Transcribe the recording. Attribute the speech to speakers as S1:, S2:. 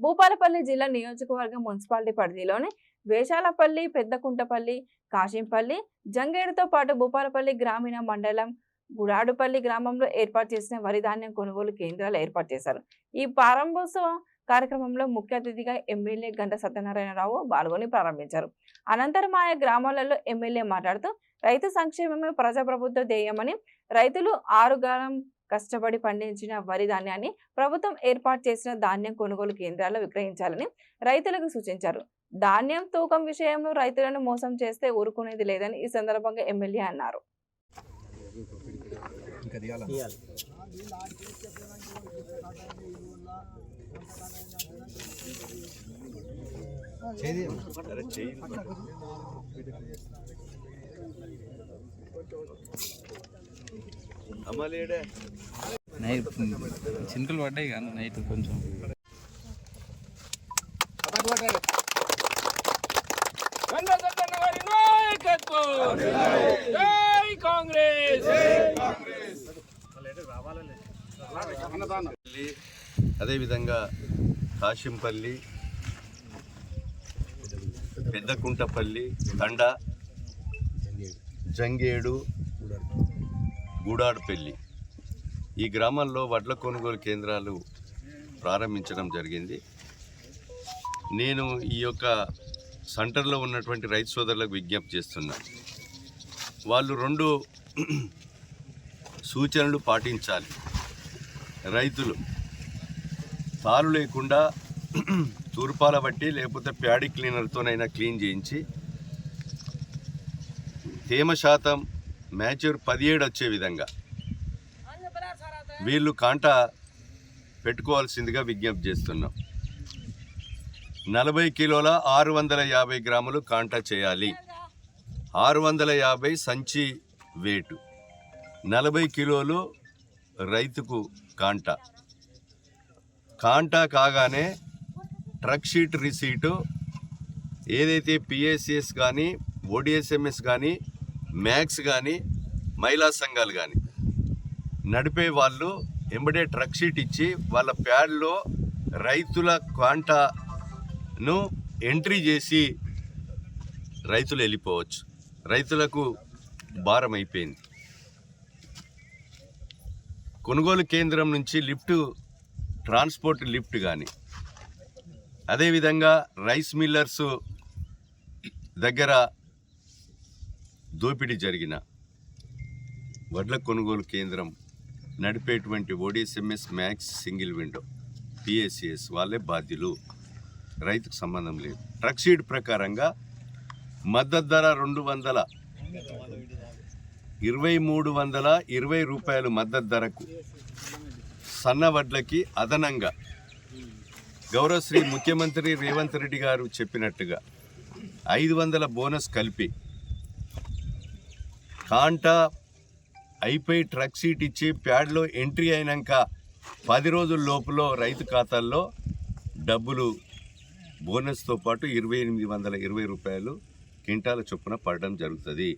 S1: భూపాలపల్లి జిల్లా నియోజకవర్గం మున్సిపాలిటీ పరిధిలోని వేషాలపల్లి, పెద్దకుంటపల్లి, కాశింపల్లి, జంగేడుతో పాటు భూపాలపల్లి గ్రామీణ మండలం గుడాడుపల్లి గ్రామంలో ఏర్పాటు చేసిన వరి ధాన్యం కొనుగోలు కేంద్రాలు ఏర్పాటు చేశారు. ఈ ప్రారంభోత్సవ కార్యక్రమంలో ముఖ్య అతిథిగా ఎమ్మెల్యే గంట సత్యనారాయణరావు పాల్గొని ప్రారంభించారు. అనంతరం ఆయా గ్రామాలలో ఎమ్మెల్యే మాట్లాడుతూ రైతు సంక్షేమమే ప్రజాప్రభుత్వ ధ్యేయమని, రైతులు ఆరుగాలం కష్టపడి పండించిన వరి ధాన్యాన్ని ప్రభుత్వం ఏర్పాటు చేసిన ధాన్యం కొనుగోలు కేంద్రాల్లో విక్రయించాలని రైతులకు సూచించారు. ధాన్యం తూకం విషయంలో రైతులను మోసం చేస్తే ఊరుకునేది లేదని ఈ సందర్భంగా ఎమ్మెల్యే అన్నారు.
S2: నైట్ చినుకులు పడ్డాయి కానీ నైట్ కొంచెం
S3: అదేవిధంగా కాశింపల్లి, పెద్దకుంటపల్లి, తండ, జంగేడు, గూడాడుపల్లి ఈ గ్రామాల్లో వడ్ల కొనుగోలు కేంద్రాలు ప్రారంభించడం జరిగింది. నేను ఈ యొక్క సెంటర్లో ఉన్నటువంటి రైతు సోదరులకు విజ్ఞప్తి చేస్తున్నా. వాళ్ళు 2 సూచనలు పాటించాలి. రైతులు తాలు లేకుండా తూర్పాల బట్టి లేకపోతే ప్యాడీ క్లీనర్తోనైనా క్లీన్ చేయించి తేమ శాతం మ్యాచ్యూర్ 17 వచ్చే విధంగా వీళ్ళు కాంటా పెట్టుకోవాల్సిందిగా విజ్ఞప్తి చేస్తున్నాం. 40 కిలోల 650 గ్రాములు కాంటా చేయాలి. 650 సంచి వెయిట్, 40 కిలోలు రైతుకు కాంటా కాగానే ట్రక్ షీట్ రిసీటు ఏదైతే పిఎస్సిఎస్ కానీ, ఓడిఎస్ఎంఎస్ కానీ, మ్యాక్స్ కానీ, మహిళా సంఘాలు కానీ నడిపే వాళ్ళు ఎంబడే ట్రక్ షీట్ ఇచ్చి వాళ్ళ ప్యాడ్లో రైతుల కాంటాను ఎంట్రీ చేసి రైతులు వెళ్ళిపోవచ్చు. రైతులకు భారం అయిపోయింది. కొనుగోలు కేంద్రం నుంచి ట్రాన్స్పోర్ట్ లిఫ్ట్ కానీ, అదేవిధంగా రైస్ మిల్లర్స్ దగ్గర దోపిడీ జరిగిన వడ్ల కొనుగోలు కేంద్రం నడిపేటువంటి ఓడిఎస్ఎంఎస్, మ్యాక్స్, సింగిల్ విండో, పిఎస్సిఎస్ వాళ్ళే బాధ్యులు. రైతుకు సంబంధం లేదు. ట్రక్ షీట్ ప్రకారంగా మద్దతు ధర 22320 రూపాయలు మద్దతు ధరకు సన్న వడ్లకి అదనంగా గౌరవశ్రీ ముఖ్యమంత్రి రేవంత్ రెడ్డి గారు చెప్పినట్టుగా 500 బోనస్ కలిపి కాంటా అయిపోయి ట్రక్ షీట్ ఇచ్చి ప్యాడ్లో ఎంట్రీ అయినాక 10 రోజుల లోపల రైతు ఖాతాల్లో డబ్బులు బోనస్తో పాటు 2820 రూపాయలు క్వింటాల చొప్పున పడడం జరుగుతుంది.